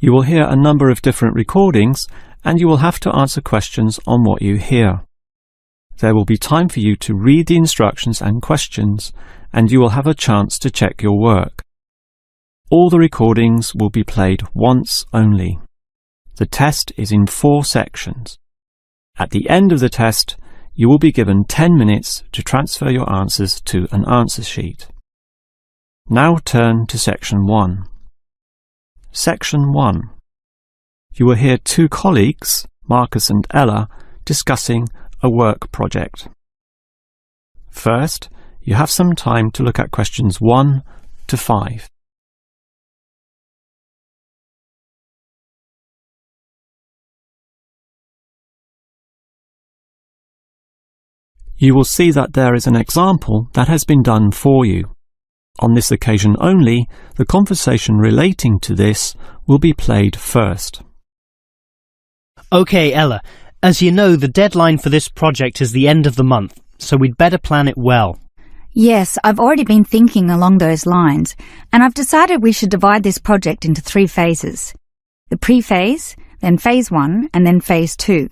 You will hear a number of different recordings, and you will have to answer questions on what you hear. There will be time for you to read the instructions and questions, and you will have a chance to check your work. All the recordings will be played once only. The test is in 4 sections. At the end of the test, you will be given 10 minutes to transfer your answers to an answer sheet. Now turn to Section 1. Section 1. You will hear 2 colleagues, Marcus and Ella, discussing a work project. First, you have some time to look at questions 1 to 5. You will see that there is an example that has been done for you. On this occasion only, the conversation relating to this will be played first. Okay, Ella, as you know, the deadline for this project is the end of the month, so we'd better plan it well. Yes, I've already been thinking along those lines, and I've decided we should divide this project into 3 phases. The pre-phase, then phase 1, and then phase 2,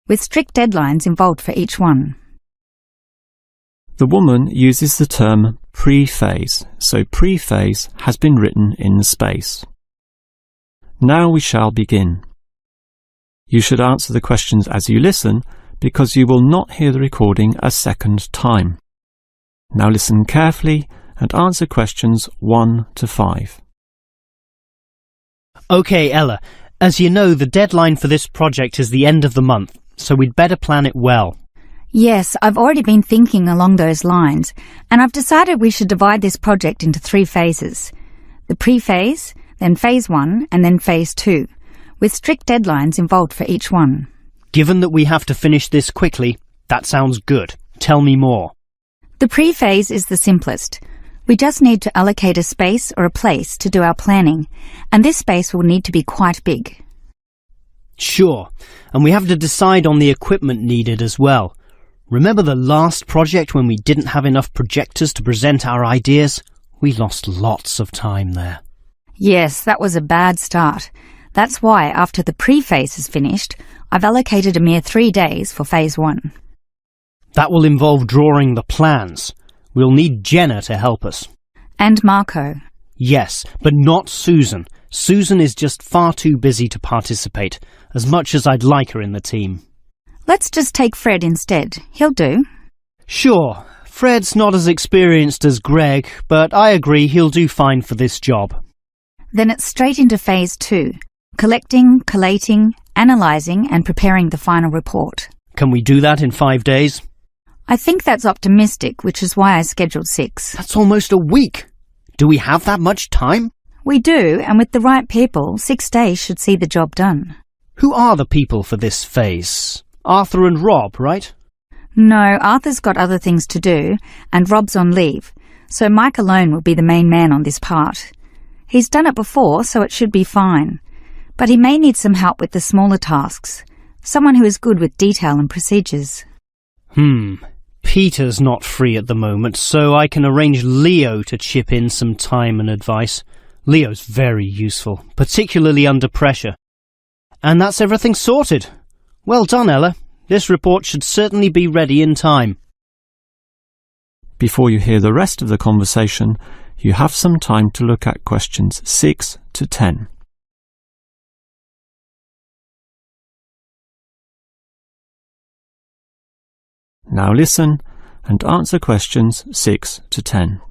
with strict deadlines involved for each one. The woman uses the term pre-phase, so pre-phase has been written in the space. Now we shall begin. You should answer the questions as you listen, because you will not hear the recording a second time. Now listen carefully and answer questions 1 to 5. Okay, Ella, as you know, the deadline for this project is the end of the month, so we'd better plan it well. Yes, I've already been thinking along those lines, and I've decided we should divide this project into 3 phases. The pre-phase, then phase 1, and then phase 2, with strict deadlines involved for each one. Given that we have to finish this quickly, that sounds good. Tell me more. The pre-phase is the simplest. We just need to allocate a space or a place to do our planning, and this space will need to be quite big. Sure, and we have to decide on the equipment needed as well. Remember the last project when we didn't have enough projectors to present our ideas? We lost lots of time there. Yes, that was a bad start. That's why, after the pre-phase is finished, I've allocated a mere 3 days for phase 1. That will involve drawing the plans. We'll need Jenna to help us. And Marco. Yes, but not Susan. Susan is just far too busy to participate, as much as I'd like her in the team. Let's just take Fred instead. He'll do. Sure, Fred's not as experienced as Greg, but I agree he'll do fine for this job. Then it's straight into phase 2. Collecting, collating, analysing and preparing the final report. Can we do that in 5 days? I think that's optimistic, which is why I scheduled 6. That's almost a week. Do we have that much time? We do, and with the right people, 6 days should see the job done. Who are the people for this phase? Arthur and Rob, right? No, Arthur's got other things to do, and Rob's on leave, so Mike alone will be the main man on this part. He's done it before, so it should be fine. But he may need some help with the smaller tasks, someone who is good with detail and procedures. Peter's not free at the moment, so I can arrange Leo to chip in some time and advice. Leo's very useful, particularly under pressure. And that's everything sorted. Well done, Ella. This report should certainly be ready in time. Before you hear the rest of the conversation, you have some time to look at questions 6 to 10. Now listen and answer questions 6 to 10.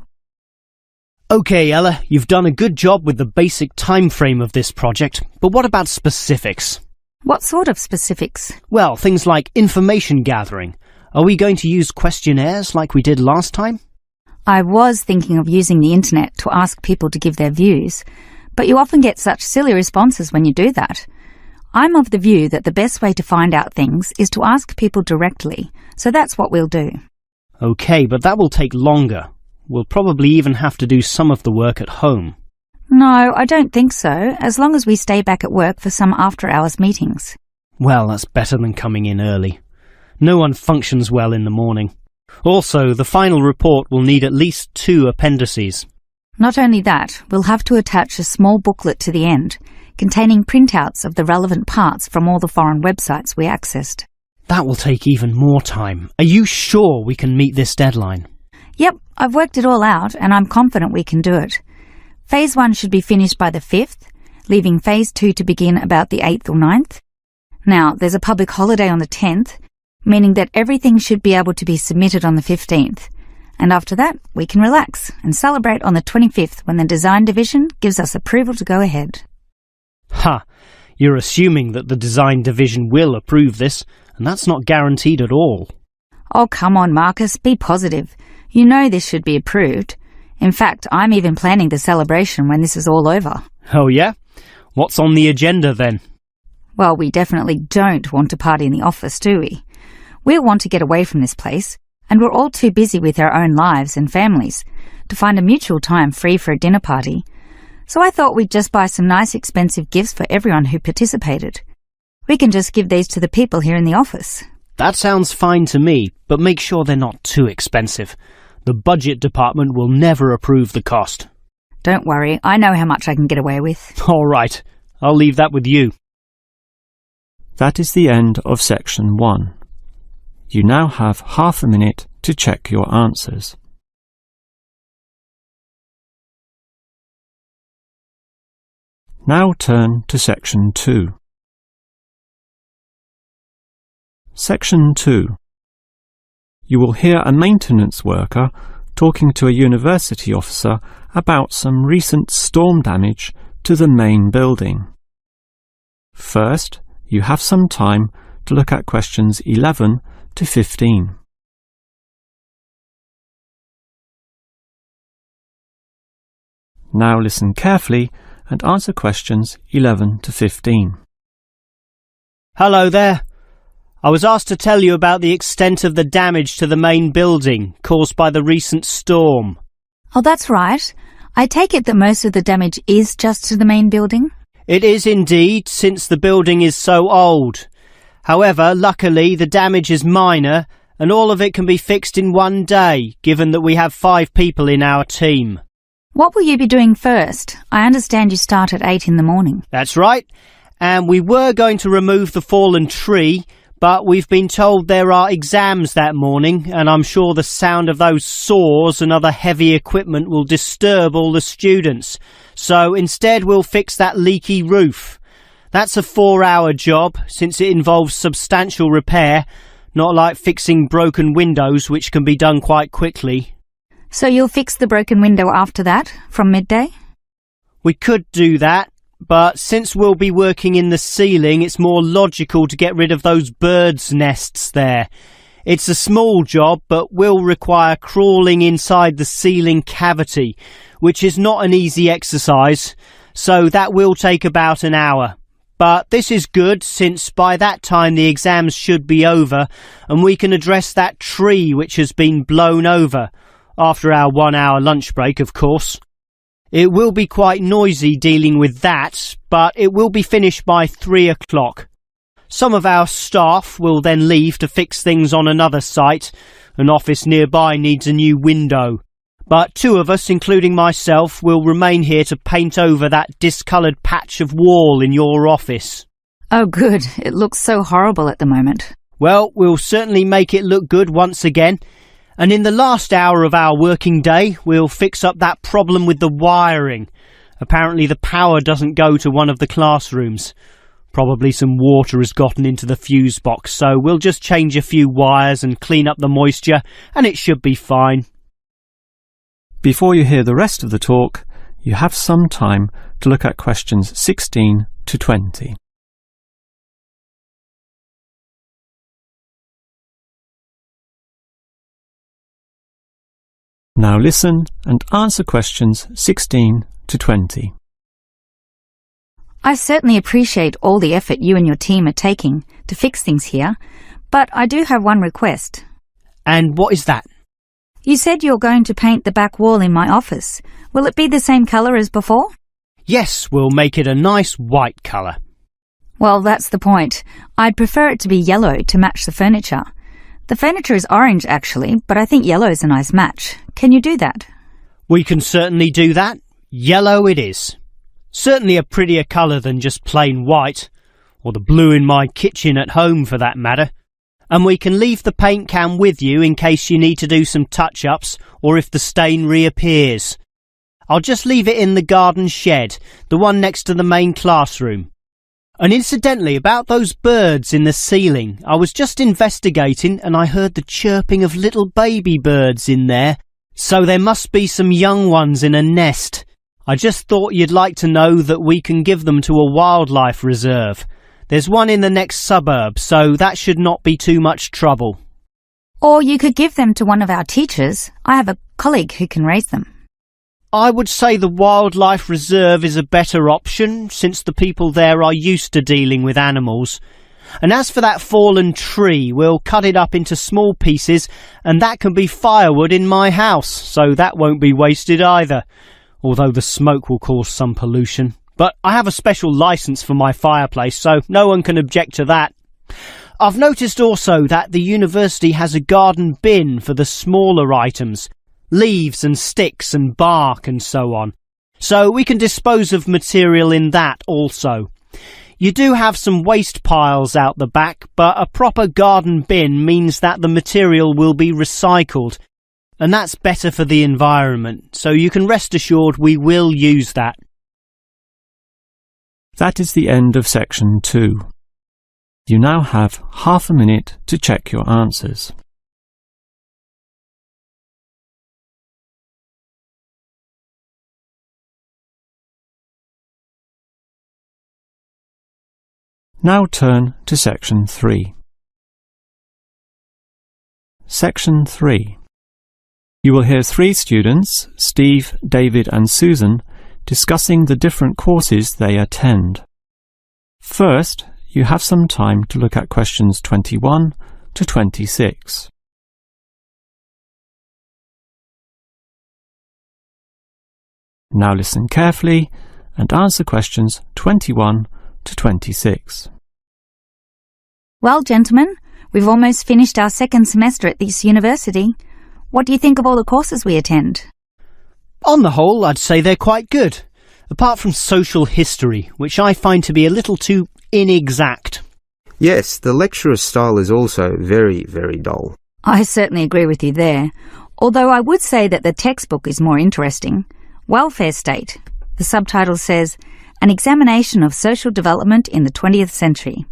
Okay, Ella, you've done a good job with the basic time frame of this project, but what about specifics? What sort of specifics? Well, things like information gathering. Are we going to use questionnaires like we did last time? I was thinking of using the internet to ask people to give their views, but you often get such silly responses when you do that. I'm of the view that the best way to find out things is to ask people directly, so that's what we'll do. Okay, but that will take longer. We'll probably even have to do some of the work at home. No, I don't think so, as long as we stay back at work for some after-hours meetings. Well, that's better than coming in early. No one functions well in the morning. Also, the final report will need at least 2 appendices. Not only that, we'll have to attach a small booklet to the end, containing printouts of the relevant parts from all the foreign websites we accessed. That will take even more time. Are you sure we can meet this deadline? Yep, I've worked it all out and I'm confident we can do it. Phase 1 should be finished by the 5th, leaving Phase 2 to begin about the 8th or 9th. Now, there's a public holiday on the 10th, meaning that everything should be able to be submitted on the 15th. And after that, we can relax and celebrate on the 25th when the design division gives us approval to go ahead. Ha! You're assuming that the design division will approve this, and that's not guaranteed at all. Oh, come on, Marcus, be positive. You know this should be approved. In fact, I'm even planning the celebration when this is all over. Oh yeah? What's on the agenda then? Well, we definitely don't want to party in the office, do we? We'll want to get away from this place, and we're all too busy with our own lives and families to find a mutual time free for a dinner party. So I thought we'd just buy some nice expensive gifts for everyone who participated. We can just give these to the people here in the office. That sounds fine to me, but make sure they're not too expensive. The budget department will never approve the cost. Don't worry, I know how much I can get away with. All right, I'll leave that with you. That is the end of section 1. You now have half a minute to check your answers. Now turn to section 2. Section 2. You will hear a maintenance worker talking to a university officer about some recent storm damage to the main building. First, you have some time to look at questions 11 to 15. Now listen carefully and answer questions 11 to 15. Hello there. I was asked to tell you about the extent of the damage to the main building caused by the recent storm. Oh, that's right. I take it that most of the damage is just to the main building? It is indeed, since the building is so old. However, luckily, the damage is minor, and all of it can be fixed in one day, given that we have 5 people in our team. What will you be doing first? I understand you start at 8 in the morning. That's right, and we were going to remove the fallen tree, but we've been told there are exams that morning, and I'm sure the sound of those saws and other heavy equipment will disturb all the students. So instead we'll fix that leaky roof. That's a 4-hour job, since it involves substantial repair, not like fixing broken windows, which can be done quite quickly. So you'll fix the broken window after that, from midday? We could do that, but since we'll be working in the ceiling, it's more logical to get rid of those birds' nests there. It's a small job, but will require crawling inside the ceiling cavity, which is not an easy exercise, so that will take about an hour. But this is good, since by that time the exams should be over, and we can address that tree which has been blown over, after our 1-hour lunch break, of course. It will be quite noisy dealing with that, but it will be finished by 3 o'clock. Some of our staff will then leave to fix things on another site. An office nearby needs a new window. But 2 of us, including myself, will remain here to paint over that discoloured patch of wall in your office. Oh, good. It looks so horrible at the moment. Well, we'll certainly make it look good once again. And in the last hour of our working day, we'll fix up that problem with the wiring. Apparently the power doesn't go to one of the classrooms. Probably some water has gotten into the fuse box, so we'll just change a few wires and clean up the moisture, and it should be fine. Before you hear the rest of the talk, you have some time to look at questions 16 to 20. Now listen and answer questions 16 to 20. I certainly appreciate all the effort you and your team are taking to fix things here, but I do have one request. And what is that? You said you're going to paint the back wall in my office. Will it be the same colour as before? Yes, we'll make it a nice white colour. Well, that's the point. I'd prefer it to be yellow to match the furniture. The furniture is orange, actually, but I think yellow is a nice match. Can you do that? We can certainly do that. Yellow it is. Certainly a prettier colour than just plain white, or the blue in my kitchen at home for that matter. And we can leave the paint can with you in case you need to do some touch-ups or if the stain reappears. I'll just leave it in the garden shed, the one next to the main classroom. And incidentally, about those birds in the ceiling, I was just investigating and I heard the chirping of little baby birds in there, so there must be some young ones in a nest. I just thought you'd like to know that we can give them to a wildlife reserve. There's one in the next suburb, so that should not be too much trouble. Or you could give them to one of our teachers. I have a colleague who can raise them. I would say the wildlife reserve is a better option, since the people there are used to dealing with animals. And as for that fallen tree, we'll cut it up into small pieces, and that can be firewood in my house, so that won't be wasted either, although the smoke will cause some pollution. But I have a special licence for my fireplace, so no one can object to that. I've noticed also that the university has a garden bin for the smaller items, leaves and sticks and bark and so on, so we can dispose of material in that also. You do have some waste piles out the back, but a proper garden bin means that the material will be recycled, and that's better for the environment, so you can rest assured we will use that. That is the end of section 2. You now have half a minute to check your answers. Now turn to section 3. Section 3. You will hear 3 students, Steve, David and Susan, discussing the different courses they attend. First, you have some time to look at questions 21 to 26. Now listen carefully and answer questions 21 to 26. Well, gentlemen, we've almost finished our second semester at this university. What do you think of all the courses we attend? On the whole, I'd say they're quite good, apart from social history, which I find to be a little too inexact. Yes, the lecturer's style is also very, very dull. I certainly agree with you there, although I would say that the textbook is more interesting. Welfare State. The subtitle says, An Examination of Social Development in the 20th Century.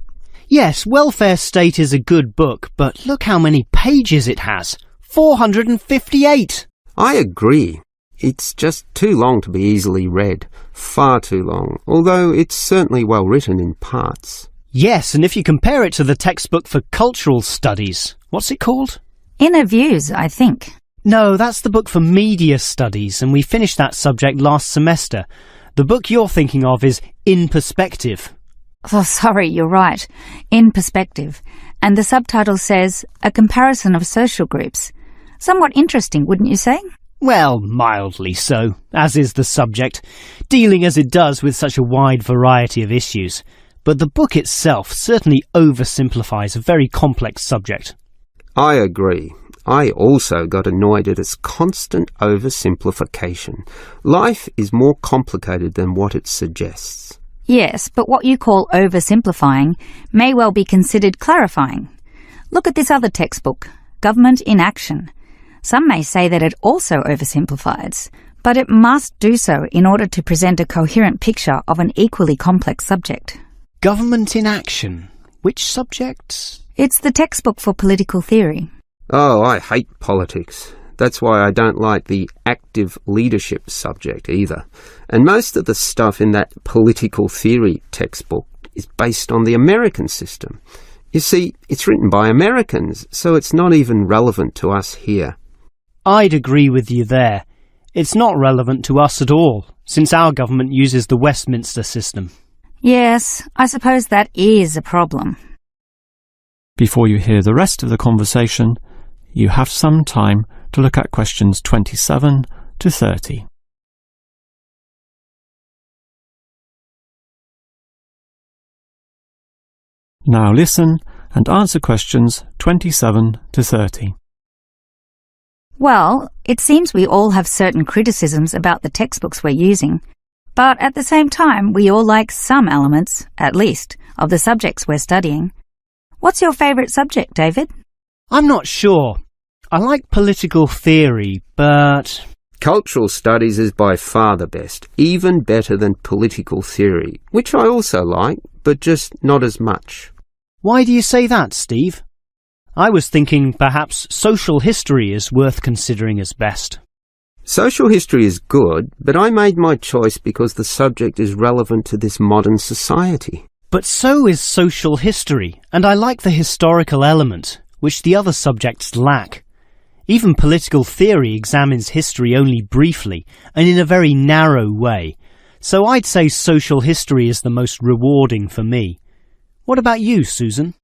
Yes, Welfare State is a good book, but look how many pages it has. 458! I agree. It's just too long to be easily read. Far too long, although it's certainly well written in parts. Yes, and if you compare it to the textbook for cultural studies, what's it called? Inner Views, I think. No, that's the book for media studies, and we finished that subject last semester. The book you're thinking of is In Perspective. Oh, sorry, you're right. In Perspective. And the subtitle says, A Comparison of Social Groups. Somewhat interesting, wouldn't you say? Well, mildly so, as is the subject, dealing as it does with such a wide variety of issues. But the book itself certainly oversimplifies a very complex subject. I agree. I also got annoyed at its constant oversimplification. Life is more complicated than what it suggests. Yes, but what you call oversimplifying may well be considered clarifying. Look at this other textbook, Government in Action. Some may say that it also oversimplifies, but it must do so in order to present a coherent picture of an equally complex subject. Government in Action? Which subject? It's the textbook for political theory. Oh, I hate politics. That's why I don't like the active leadership subject either. And most of the stuff in that political theory textbook is based on the American system. You see, it's written by Americans, so it's not even relevant to us here. I'd agree with you there. It's not relevant to us at all, since our government uses the Westminster system. Yes, I suppose that is a problem. Before you hear the rest of the conversation, you have some time to look at questions 27 to 30. Now listen and answer questions 27 to 30. Well, it seems we all have certain criticisms about the textbooks we're using. But at the same time, we all like some elements, at least, of the subjects we're studying. What's your favourite subject, David? I'm not sure. I like political theory, but... Cultural studies is by far the best, even better than political theory, which I also like, but just not as much. Why do you say that, Steve? I was thinking perhaps social history is worth considering as best. Social history is good, but I made my choice because the subject is relevant to this modern society. But so is social history, and I like the historical element, which the other subjects lack. Even political theory examines history only briefly and in a very narrow way, so I'd say social history is the most rewarding for me. What about you, Susan?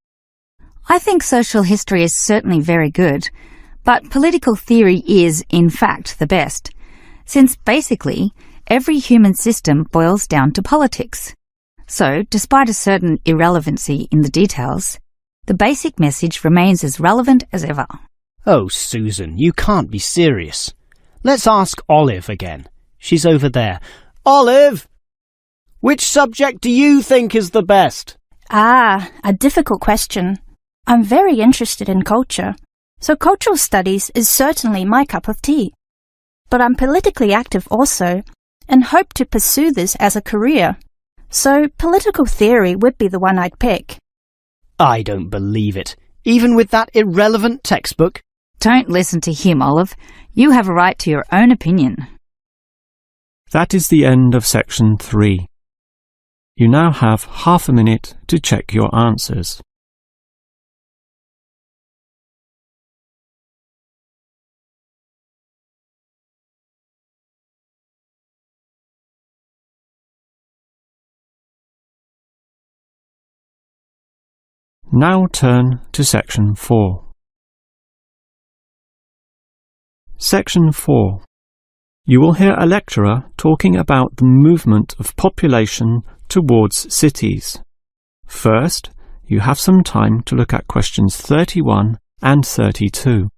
I think social history is certainly very good, but political theory is, in fact, the best, since basically every human system boils down to politics. So, despite a certain irrelevancy in the details, the basic message remains as relevant as ever. Oh, Susan, you can't be serious. Let's ask Olive again. She's over there. Olive! Which subject do you think is the best? A difficult question. I'm very interested in culture, so cultural studies is certainly my cup of tea. But I'm politically active also, and hope to pursue this as a career. So political theory would be the one I'd pick. I don't believe it. Even with that irrelevant textbook? Don't listen to him, Olive. You have a right to your own opinion. That is the end of section 3. You now have half a minute to check your answers. Now turn to section 4. Section 4. You will hear a lecturer talking about the movement of population towards cities. First, you have some time to look at questions 31 and 32.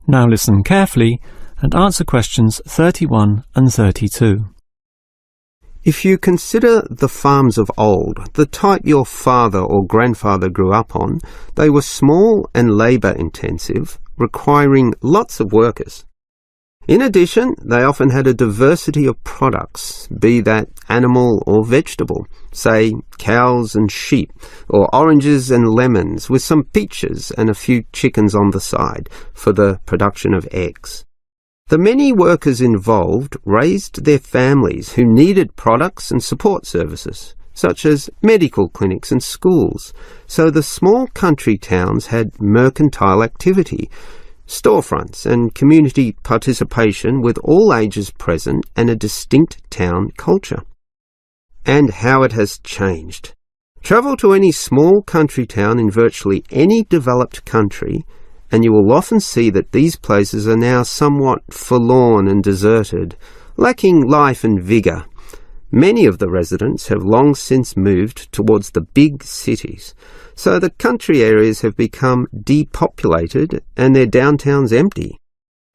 Now listen carefully and answer questions 31 and 32. If you consider the farms of old, the type your father or grandfather grew up on, they were small and labour-intensive, requiring lots of workers. In addition, they often had a diversity of products, be that animal or vegetable, say cows and sheep, or oranges and lemons, with some peaches and a few chickens on the side for the production of eggs. The many workers involved raised their families who needed products and support services, such as medical clinics and schools, so the small country towns had mercantile activity, storefronts and community participation with all ages present and a distinct town culture. And how it has changed. Travel to any small country town in virtually any developed country, and you will often see that these places are now somewhat forlorn and deserted, lacking life and vigour. Many of the residents have long since moved towards the big cities, so the country areas have become depopulated and their downtowns empty.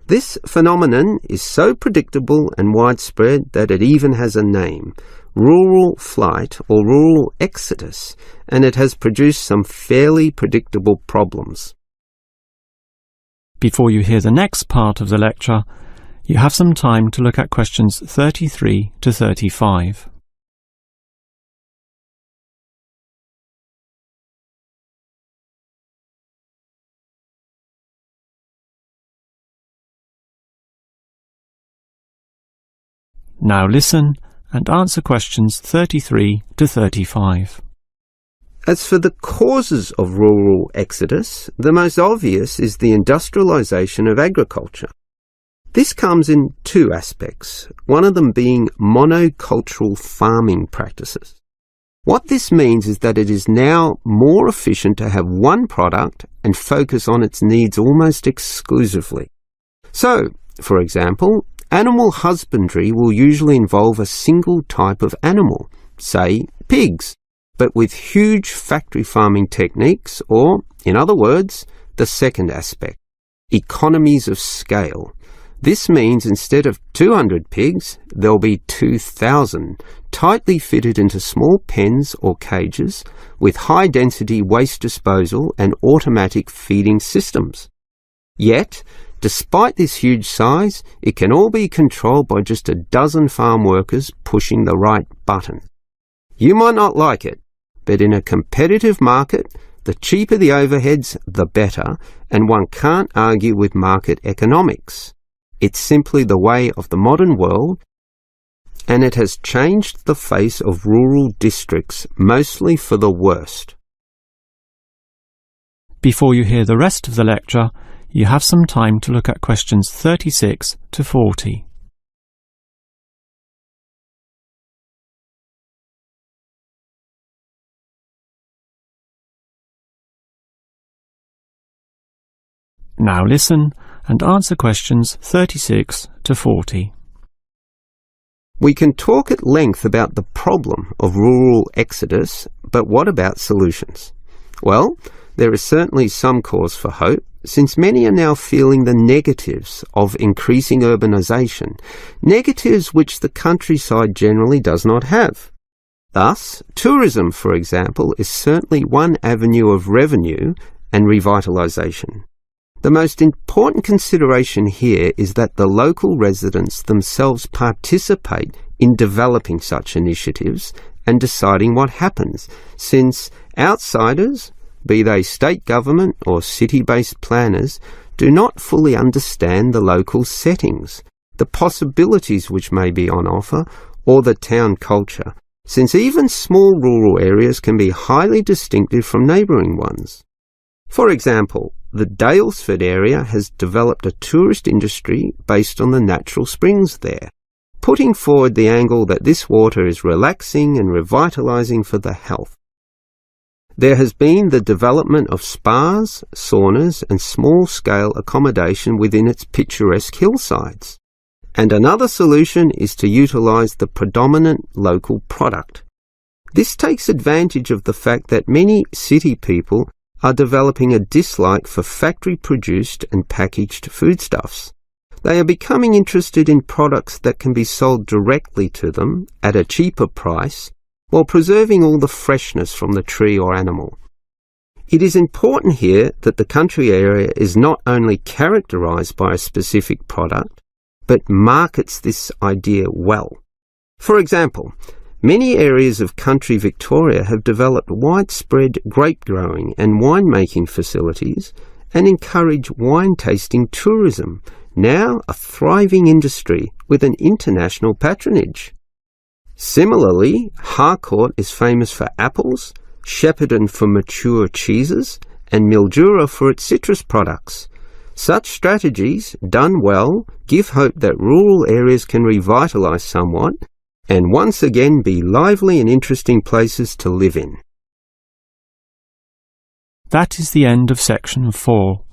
This phenomenon is so predictable and widespread that it even has a name, rural flight or rural exodus, and it has produced some fairly predictable problems. Before you hear the next part of the lecture, you have some time to look at questions 33 to 35. Now listen and answer questions 33 to 35. As for the causes of rural exodus, the most obvious is the industrialisation of agriculture. This comes in two aspects, one of them being monocultural farming practices. What this means is that it is now more efficient to have one product and focus on its needs almost exclusively. So, for example, animal husbandry will usually involve a single type of animal, say pigs, but with huge factory farming techniques, or, in other words, the second aspect, economies of scale. This means instead of 200 pigs, there'll be 2,000, tightly fitted into small pens or cages with high-density waste disposal and automatic feeding systems. Yet, despite this huge size, it can all be controlled by just a dozen farm workers pushing the right button. You might not like it, but in a competitive market, the cheaper the overheads, the better, and one can't argue with market economics. It's simply the way of the modern world, and it has changed the face of rural districts, mostly for the worst. Before you hear the rest of the lecture, you have some time to look at questions 36 to 40. Now listen and answer questions 36 to 40. We can talk at length about the problem of rural exodus, but what about solutions? Well, there is certainly some cause for hope, since many are now feeling the negatives of increasing urbanisation, negatives which the countryside generally does not have. Thus, tourism, for example, is certainly one avenue of revenue and revitalisation. The most important consideration here is that the local residents themselves participate in developing such initiatives and deciding what happens, since outsiders, be they state government or city-based planners, do not fully understand the local settings, the possibilities which may be on offer, or the town culture, since even small rural areas can be highly distinctive from neighbouring ones. For example, the Daylesford area has developed a tourist industry based on the natural springs there, putting forward the angle that this water is relaxing and revitalising for the health. There has been the development of spas, saunas and small-scale accommodation within its picturesque hillsides. And another solution is to utilise the predominant local product. This takes advantage of the fact that many city people are developing a dislike for factory-produced and packaged foodstuffs. They are becoming interested in products that can be sold directly to them at a cheaper price while preserving all the freshness from the tree or animal. It is important here that the country area is not only characterised by a specific product, but markets this idea well. For example, many areas of country Victoria have developed widespread grape growing and winemaking facilities and encourage wine tasting tourism, now a thriving industry with an international patronage. Similarly, Harcourt is famous for apples, Shepparton for mature cheeses, and Mildura for its citrus products. Such strategies, done well, give hope that rural areas can revitalise somewhat and once again be lively and interesting places to live in. That is the end of section 4.